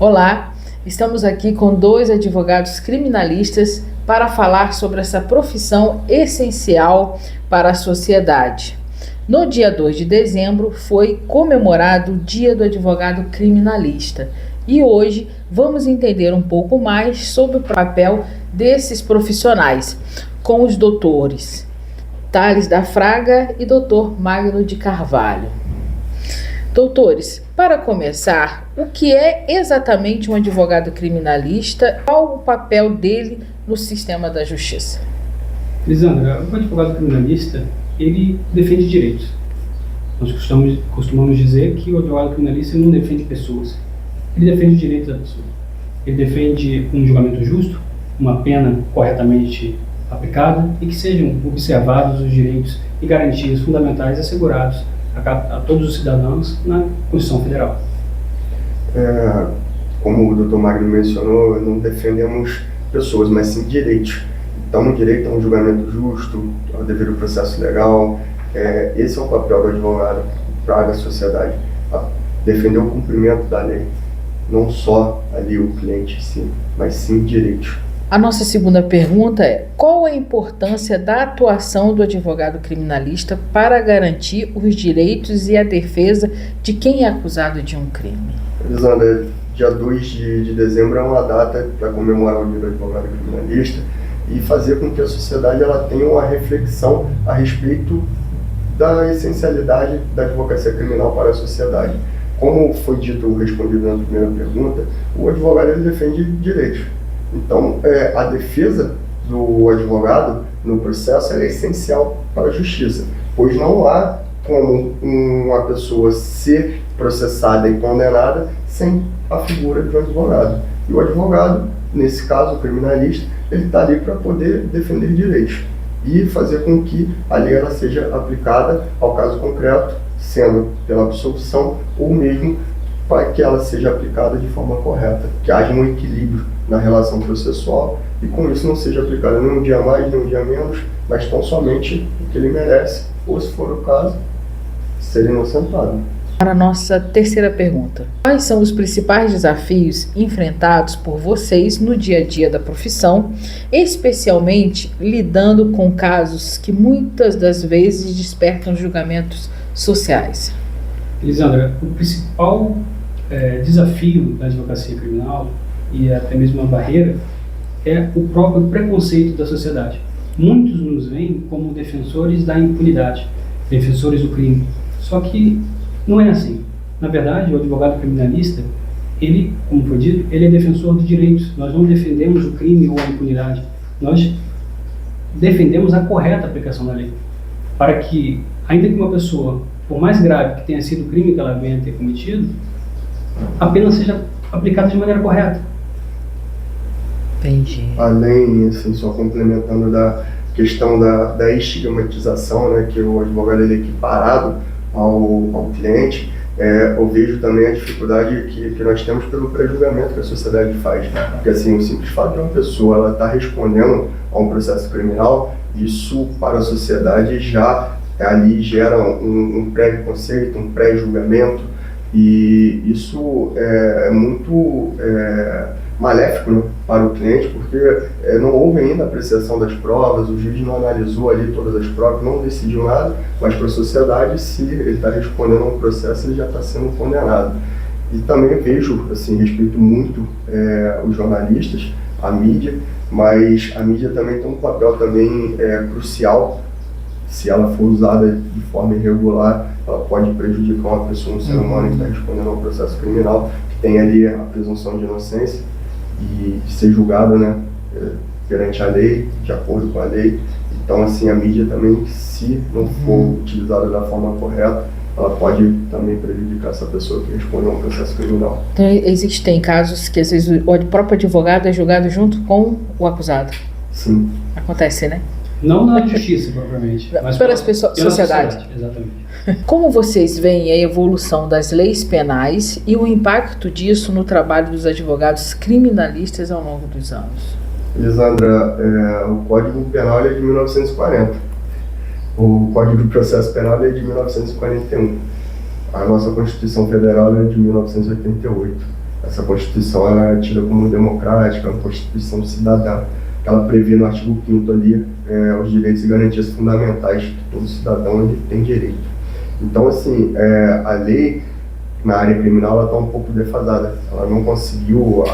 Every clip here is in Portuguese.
Olá, estamos aqui com dois advogados criminalistas para falar sobre essa profissão essencial para a sociedade. No dia 2 de dezembro foi comemorado o Dia do Advogado Criminalista e hoje vamos entender um pouco mais sobre o papel desses profissionais com os doutores Thales da Fraga e Dr. Magno de Carvalho. Doutores, para começar, o que é exatamente um advogado criminalista? Qual o papel dele no sistema da justiça? Lisandra, o advogado criminalista, ele defende direitos. Nós costumamos dizer que o advogado criminalista não defende pessoas, ele defende os direitos da pessoa. Ele defende um julgamento justo, uma pena corretamente aplicada e que sejam observados os direitos e garantias fundamentais assegurados a todos os cidadãos na Constituição Federal. Como o Dr. Magno mencionou, não defendemos pessoas, mas sim direitos. Então, o direito a um julgamento justo, ao devido processo legal, esse é o papel do advogado para a sociedade, defender o cumprimento da lei, não só ali o cliente, sim, mas sim direitos. A nossa segunda pergunta é: qual a importância da atuação do advogado criminalista para garantir os direitos e a defesa de quem é acusado de um crime? Lisandra, dia 2 de dezembro é uma data para comemorar o Dia do Advogado Criminalista e fazer com que a sociedade ela tenha uma reflexão a respeito da essencialidade da advocacia criminal para a sociedade. Como foi dito, respondido na primeira pergunta, o advogado ele defende direitos. Então, a defesa do advogado no processo é essencial para a justiça, pois não há como uma pessoa ser processada e condenada sem a figura de um advogado. E o advogado, nesse caso o criminalista, ele está ali para poder defender direitos e fazer com que a lei ela seja aplicada ao caso concreto, sendo pela absolvição ou mesmo para que ela seja aplicada de forma correta, que haja um equilíbrio na relação processual e com isso não seja aplicada nem um dia mais, nem um dia menos, mas tão somente o que ele merece, ou se for o caso, ser inocentado. Para a nossa terceira pergunta: quais são os principais desafios enfrentados por vocês no dia a dia da profissão, especialmente lidando com casos que muitas das vezes despertam julgamentos sociais? Lisandra, o principal desafio da advocacia criminal e até mesmo a barreira é o próprio preconceito da sociedade. Muitos nos veem como defensores da impunidade, defensores do crime. Só que não é assim. Na verdade, o advogado criminalista, ele, como foi dito, ele é defensor de direitos. Nós não defendemos o crime ou a impunidade. Nós defendemos a correta aplicação da lei. Para que, ainda que uma pessoa, por mais grave que tenha sido o crime que ela venha a ter cometido, a pena seja aplicada de maneira correta. Entendi. Além, assim, só complementando da questão da estigmatização, né, que o advogado ele é equiparado ao cliente, eu vejo também a dificuldade que nós temos pelo pré-julgamento que a sociedade faz. Porque assim, o simples fato de uma pessoa estar respondendo a um processo criminal, isso para a sociedade já ali gera um pré-conceito, um pré-julgamento, e isso é muito maléfico, né, para o cliente, porque não houve ainda a apreciação das provas, o juiz não analisou ali todas as provas, não decidiu nada, mas para a sociedade, se ele está respondendo a um processo, ele já está sendo condenado. E também vejo, assim, respeito muito os jornalistas, a mídia, mas a mídia também tem um papel também crucial. Se ela for usada de forma irregular, ela pode prejudicar uma pessoa, um ser humano que está respondendo a um processo criminal, que tem ali a presunção de inocência e de ser julgado, né, perante a lei, de acordo com a lei. Então, assim, a mídia também, se não for utilizada da forma correta, ela pode também prejudicar essa pessoa que respondeu a um processo criminal. Então, existem casos que às vezes o próprio advogado é julgado junto com o acusado? Sim. Acontece, né? Não na justiça, propriamente, mas pela sociedade. Exatamente. Como vocês veem a evolução das leis penais e o impacto disso no trabalho dos advogados criminalistas ao longo dos anos? Lisandra, o Código Penal é de 1940. O Código de Processo Penal é de 1941. A nossa Constituição Federal é de 1988. essa Constituição ela é tida como democrática, uma Constituição cidadã. Ela prevê no artigo 5º ali os direitos e garantias fundamentais que todo cidadão ele tem direito. Então, assim, a lei na área criminal está um pouco defasada. Ela não conseguiu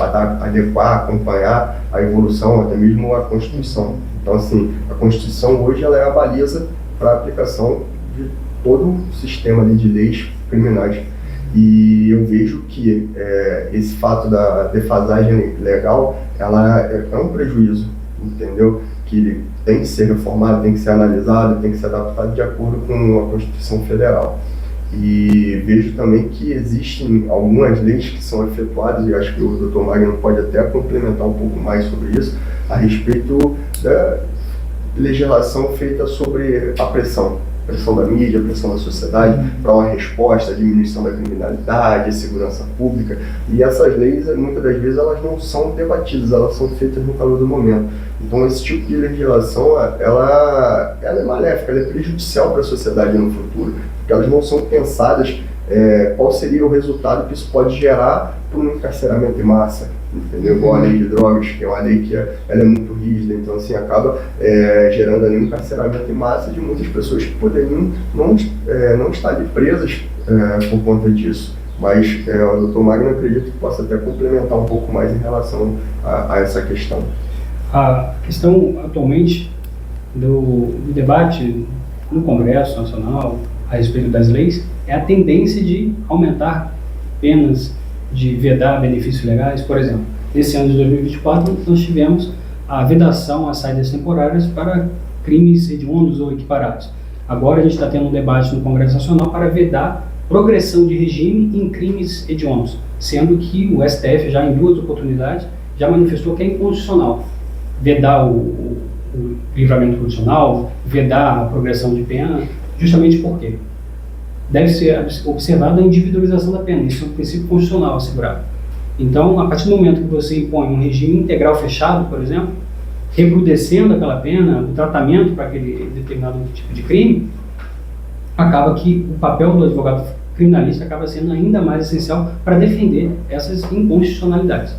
adequar, acompanhar a evolução, até mesmo a Constituição. Então, assim, a Constituição hoje ela é a baliza para a aplicação de todo o sistema ali de leis criminais. E eu vejo que esse fato da defasagem legal, ela é um prejuízo, entendeu? Que tem que ser reformado, tem que ser analisado, tem que ser adaptado de acordo com a Constituição Federal. E vejo também que existem algumas leis que são efetuadas, e acho que o Dr. Magno pode até complementar um pouco mais sobre isso, a respeito da legislação feita sobre a pressão da mídia, a pressão da sociedade, para uma resposta à diminuição da criminalidade, segurança pública. E essas leis, muitas das vezes, elas não são debatidas, elas são feitas no calor do momento. Então, esse tipo de legislação, ela é maléfica, ela é prejudicial para a sociedade no futuro, porque elas não são pensadas qual seria o resultado que isso pode gerar para um encarceramento em massa, entendeu? Igual a lei de drogas, que é uma lei que ela é muito rígida, então assim, acaba gerando ali um encarceramento em massa de muitas pessoas que poderiam não estar ali presas por conta disso. Mas o Dr. Magno acredito que possa até complementar um pouco mais em relação a essa questão. A questão atualmente do debate no Congresso Nacional a respeito das leis é a tendência de aumentar penas, de vedar benefícios legais. Por exemplo, nesse ano de 2024 nós tivemos a vedação às saídas temporárias para crimes hediondos ou equiparados. Agora a gente está tendo um debate no Congresso Nacional para vedar progressão de regime em crimes hediondos, sendo que o STF já em 2 oportunidades já manifestou que é inconstitucional vedar o livramento condicional, vedar a progressão de pena, justamente porque deve ser observada a individualização da pena. Isso é um princípio constitucional assegurado. Então, a partir do momento que você impõe um regime integral fechado, por exemplo, recrudescendo aquela pena, o tratamento para aquele determinado tipo de crime, acaba que o papel do advogado criminalista acaba sendo ainda mais essencial para defender essas inconstitucionalidades.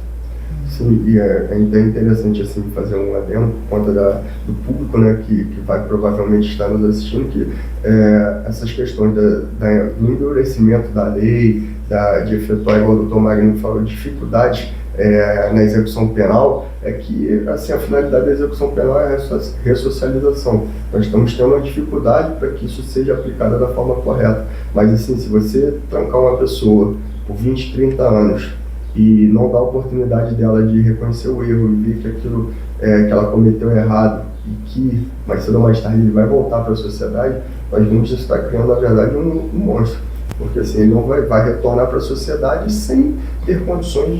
Sim, e é interessante assim, fazer um adendo por conta do público, né, que vai provavelmente estar nos assistindo, que essas questões do endurecimento da lei, de efetuar, igual o Dr. Magno falou, dificuldades na execução penal, é que assim, a finalidade da execução penal é a ressocialização. Nós estamos tendo uma dificuldade para que isso seja aplicado da forma correta. Mas assim, se você trancar uma pessoa por 20, 30 anos, e não dá a oportunidade dela de reconhecer o erro e ver que aquilo que ela cometeu errado e que mais cedo ou mais tarde ele vai voltar para a sociedade, nós vamos estar criando, na verdade, um monstro. Porque assim, ele não vai retornar para a sociedade sem ter condições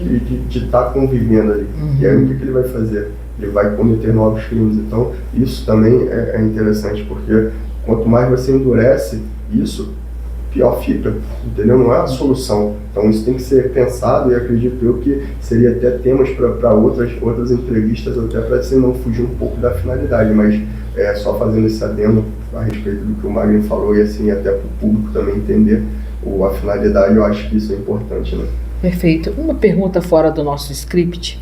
de estar convivendo ali. E aí o que ele vai fazer? Ele vai cometer novos crimes. Então isso também é interessante, porque quanto mais você endurece isso, pior fica, entendeu? Não é a solução. Então isso tem que ser pensado, e acredito eu que seria até temas para outras entrevistas, até para assim, não fugir um pouco da finalidade, mas só fazendo esse adendo a respeito do que o Magno falou, e assim até para o público também entender a finalidade, eu acho que isso é importante, né? Perfeito. Uma pergunta fora do nosso script.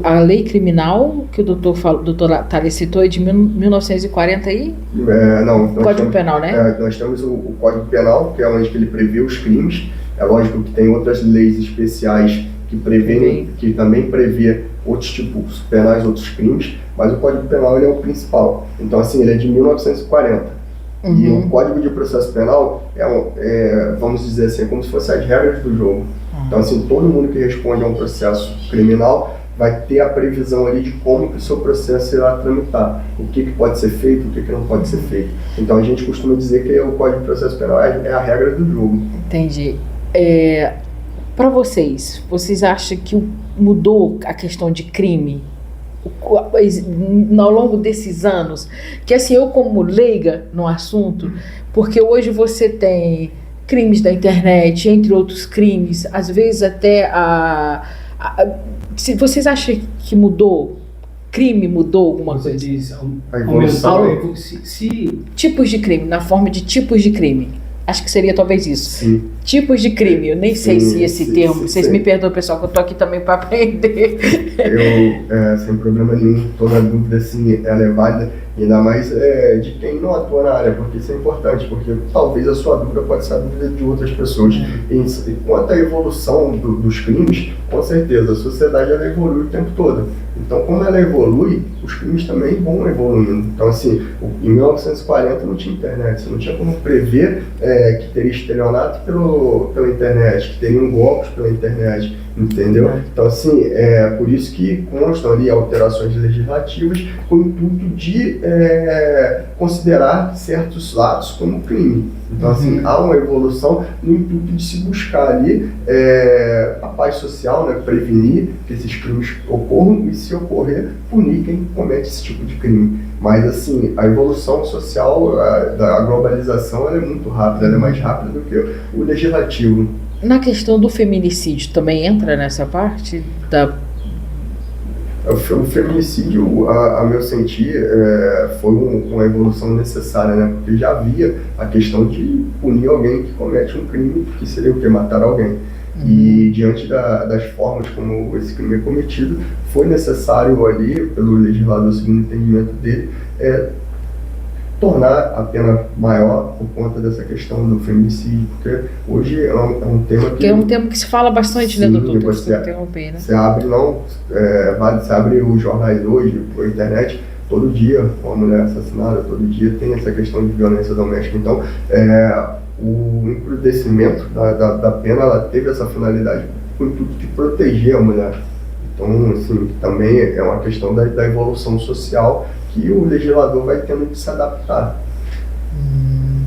A lei criminal que o doutor Thales citou é de 1940 aí? Não. Código Penal, né? Nós temos o Código Penal, que é onde ele prevê os crimes. É lógico que tem outras leis especiais que que também prevê outros tipos penais, outros crimes, mas o Código Penal ele é o principal. Então, assim, ele é de 1940. E o Código de Processo Penal vamos dizer assim, é como se fossem as regras do jogo. Então, assim, todo mundo que responde a um processo criminal vai ter a previsão ali de como que o seu processo irá tramitar, o que pode ser feito, o que não pode ser feito. Então a gente costuma dizer que o Código de Processo Penal é a regra do jogo. Entendi. Para vocês acham que mudou a questão de crime ao longo desses anos? Que assim, eu como leiga no assunto, porque hoje você tem crimes da internet, entre outros crimes, às vezes até se vocês acham que mudou? Crime mudou alguma coisa? Diz, tipos de crime, na forma de tipos de crime. Acho que seria talvez isso. Sim. Tipos de crime, eu nem sei se esse termo, vocês sim. me perdoam, pessoal, que eu tô aqui também para aprender. Eu, sem problema nenhum, toda dúvida assim, ela é válida, ainda mais de quem não atua na área, porque isso é importante, porque talvez a sua dúvida pode ser a dúvida de outras pessoas. E quanto à evolução dos crimes, com certeza, a sociedade ela evolui o tempo todo. Então, como ela evolui, os crimes também vão evoluindo. Então, assim, em 1940 não tinha internet, você não tinha como prever que teria estelionato pela internet, que teriam golpes pela internet, entendeu? Então, assim, por isso que constam ali alterações legislativas com o intuito de considerar certos atos como crime. Então, assim, há uma evolução no intuito de se buscar ali a paz social, né, prevenir que esses crimes ocorram e, se ocorrer, punir quem comete esse tipo de crime. Mas, assim, a evolução social, da globalização, ela é muito rápida, ela é mais rápida do que o legislativo. Na questão do feminicídio, também entra nessa parte da... O feminicídio, a meu sentir, foi uma evolução necessária, né? Porque já havia a questão de punir alguém que comete um crime, que seria o quê? Matar alguém. E diante das formas como esse crime é cometido, foi necessário ali, pelo legislador, segundo o entendimento dele, tornar a pena maior por conta dessa questão do feminicídio, porque hoje é um tema que... é um tema que se fala bastante, sim, né, doutor? Você interromper, né? Você abre, você abre os jornais hoje, a internet, todo dia uma mulher assassinada, todo dia tem essa questão de violência doméstica. Então, o encrudecimento da pena, ela teve essa finalidade com o intuito de proteger a mulher. Então, assim, também é uma questão da evolução social que o legislador vai tendo que se adaptar.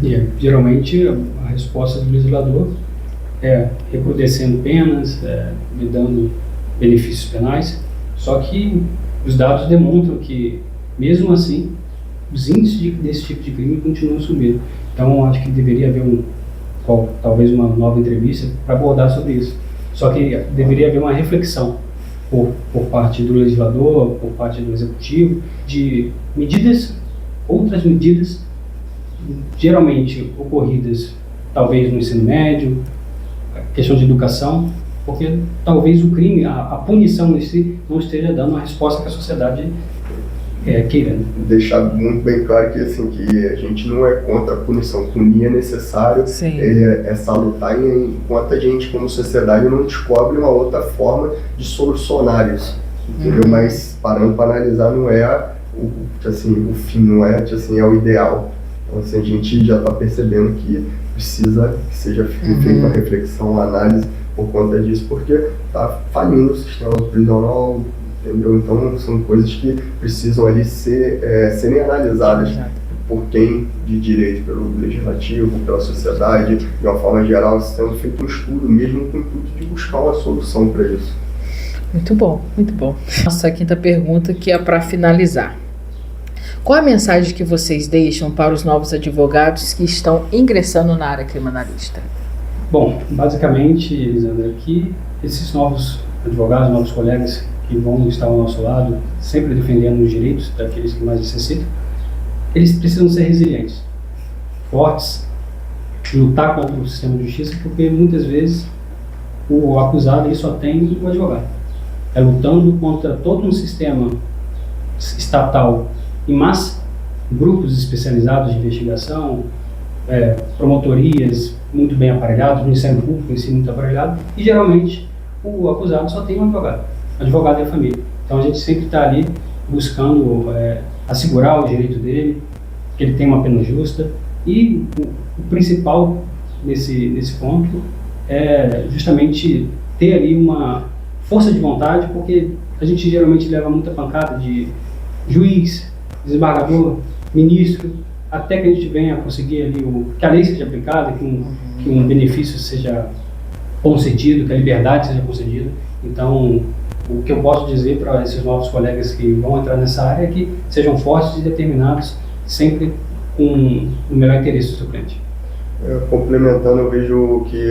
E, geralmente, a resposta do legislador é recrudescendo penas, lhe dando benefícios penais, só que os dados demonstram que, mesmo assim, os índices desse tipo de crime continuam subindo. Então, acho que deveria haver talvez uma nova entrevista para abordar sobre isso. Só que deveria haver uma reflexão por parte do legislador, por parte do executivo, de outras medidas, geralmente ocorridas talvez no ensino médio, questão de educação, porque talvez o crime, a punição em si, não esteja dando a resposta que a sociedade queira. Deixar muito bem claro que, assim, que a gente não é contra a punição. Punir é necessário, é salutar, enquanto a gente, como sociedade, não descobre uma outra forma de solucionar isso, entendeu? Mas, parando para analisar, não é o fim, não é, é o ideal. Então, assim, a gente já está percebendo que precisa que seja feita uma reflexão, uma análise por conta disso, porque está falindo o sistema prisional, entendeu? Então, são coisas que precisam ali serem analisadas por quem de direito, pelo legislativo, pela sociedade, de uma forma geral, sendo feito um estudo mesmo com o intuito de buscar uma solução para isso. Muito bom, muito bom. Nossa quinta pergunta, que é para finalizar. Qual a mensagem que vocês deixam para os novos advogados que estão ingressando na área criminalista? Bom, basicamente, Lisandra, que esses novos advogados, novos colegas que vão estar ao nosso lado, sempre defendendo os direitos daqueles que mais necessitam, eles precisam ser resilientes, fortes, lutar contra o sistema de justiça, porque muitas vezes o acusado ele só tem o advogado. É lutando contra todo um sistema estatal em massa, grupos especializados de investigação, promotorias muito bem aparelhados, Ministério Público em si muito aparelhado, e geralmente o acusado só tem um advogado e a família. Então a gente sempre está ali buscando assegurar o direito dele, que ele tenha uma pena justa, e o principal nesse ponto é justamente ter ali uma força de vontade, porque a gente geralmente leva muita pancada de juiz, desembargador, ministro, até que a gente venha conseguir ali que a lei seja aplicada, que um benefício seja concedido, que a liberdade seja concedida. Então, o que eu posso dizer para esses novos colegas que vão entrar nessa área é que sejam fortes e determinados, sempre com o melhor interesse do seu cliente. Complementando, eu vejo que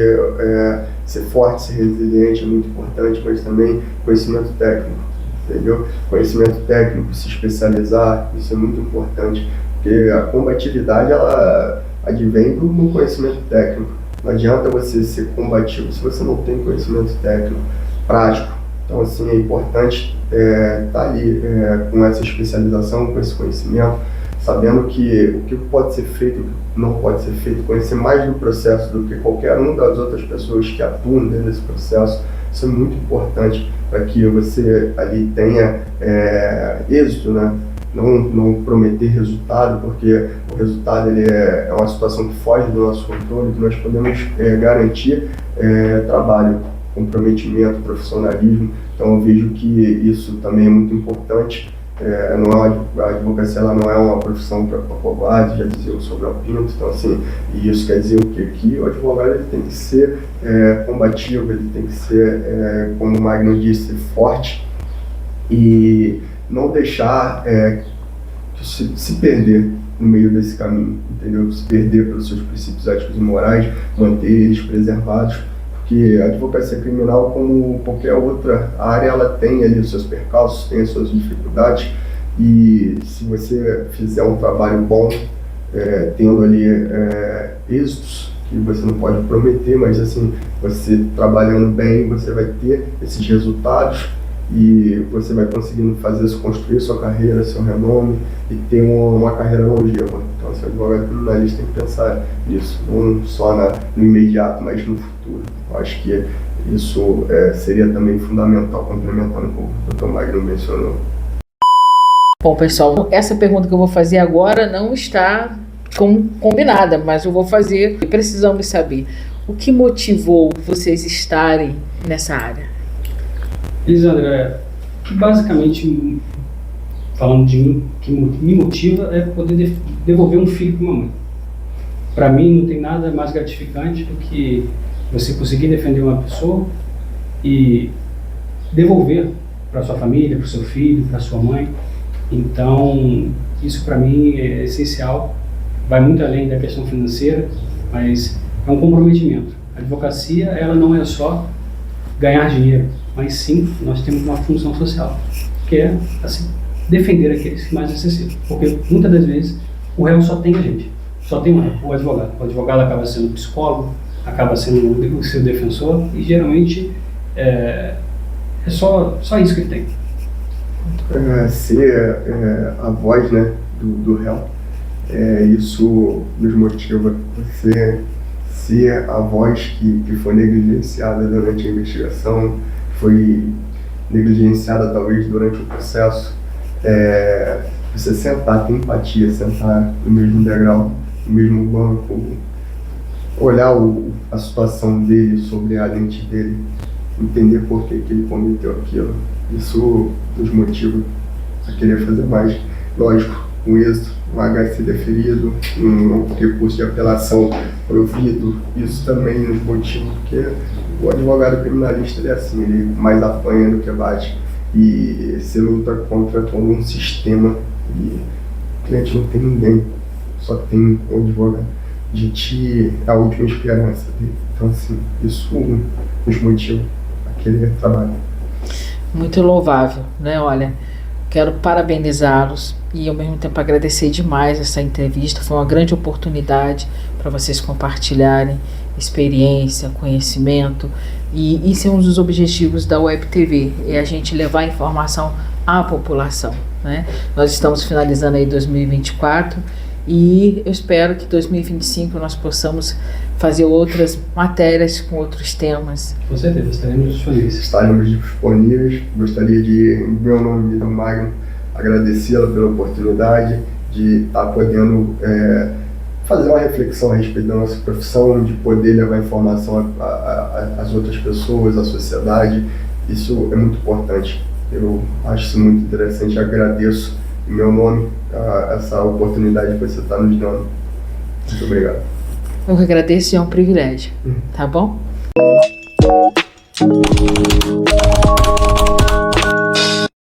ser forte, ser resiliente é muito importante, mas também conhecimento técnico, entendeu? Conhecimento técnico, se especializar, isso é muito importante, porque a combatividade, ela advém do conhecimento técnico. Não adianta você ser combativo se você não tem conhecimento técnico, prático. Então, assim, é importante estar ali com essa especialização, com esse conhecimento, sabendo que o que pode ser feito, o que não pode ser feito, conhecer mais do processo do que qualquer uma das outras pessoas que atuam dentro desse processo. Isso é muito importante para que você ali tenha êxito, né? Não prometer resultado, porque o resultado ele é uma situação que foge do nosso controle, que nós podemos garantir trabalho, comprometimento, profissionalismo. Então eu vejo que isso também é muito importante. A advocacia ela não é uma profissão para covarde, já dizia o Sobral Pinto. Então, assim, e isso quer dizer o quê? Que o advogado ele tem que ser combativo, ele tem que ser, como o Magno disse, forte e não deixar se perder no meio desse caminho, entendeu? Se perder pelos seus princípios éticos e morais, manter eles preservados, porque a advocacia criminal, como qualquer outra área, ela tem ali os seus percalços, tem as suas dificuldades, e se você fizer um trabalho bom, tendo ali êxitos, que você não pode prometer, mas assim, você trabalhando bem, você vai ter esses resultados e você vai conseguindo construir sua carreira, seu renome e ter uma carreira longeva. Então, assim, o advogado criminalista tem que pensar nisso, não só no imediato, mas no futuro. Eu acho que isso seria também fundamental, complementando o que o Dr. Magno mencionou. Bom, pessoal, essa pergunta que eu vou fazer agora não está como combinada, mas eu vou fazer. Precisamos saber o que motivou vocês estarem nessa área. Elisandra, que basicamente, falando de mim, que me motiva é poder devolver um filho para uma mãe. Para mim não tem nada mais gratificante do que você conseguir defender uma pessoa e devolver para sua família, para o seu filho, para sua mãe. Então, isso para mim é essencial, vai muito além da questão financeira, mas é um comprometimento. A advocacia, ela não é só ganhar dinheiro, mas sim, nós temos uma função social, que é, assim, defender aqueles que mais necessitam. Porque, muitas das vezes, o réu só tem a gente, só tem o advogado. O advogado acaba sendo psicólogo, acaba sendo o seu defensor, e geralmente é só isso que ele tem. Ser a voz, né, do réu, isso nos motiva. Você ser a voz que foi negligenciada durante a investigação, foi negligenciada talvez durante o processo, você sentar, ter empatia, sentar no mesmo degrau, no mesmo banco, olhar a situação dele, sobre a lente dele, entender por que ele cometeu aquilo. Isso nos motiva a querer fazer mais. Lógico, com êxito, um HC deferido, um recurso de apelação provido, isso também nos motiva, porque o advogado criminalista ele é assim, ele mais apanha do que bate, e se luta contra todo um sistema, e o cliente não tem ninguém, só tem o advogado. A gente é a última esperança dele. Então, assim, isso nos motiva a querer trabalhar. Muito louvável, né? Olha, quero parabenizá-los e ao mesmo tempo agradecer demais essa entrevista. Foi uma grande oportunidade para vocês compartilharem experiência, conhecimento, e isso é um dos objetivos da Web TV, é a gente levar informação à população, né? Nós estamos finalizando aí 2024 e eu espero que 2025 nós possamos fazer outras matérias com outros temas. Com certeza, estaremos disponíveis. Estaremos disponíveis. Gostaria de, em meu nome e do Magno, agradecê-la pela oportunidade de estar podendo fazer uma reflexão a respeito da nossa profissão, de poder levar informação às outras pessoas, à sociedade. Isso é muito importante. Eu acho isso muito interessante. Agradeço, em meu nome, essa oportunidade que você está nos dando. Muito obrigado. Eu que agradeço e é um privilégio, tá bom?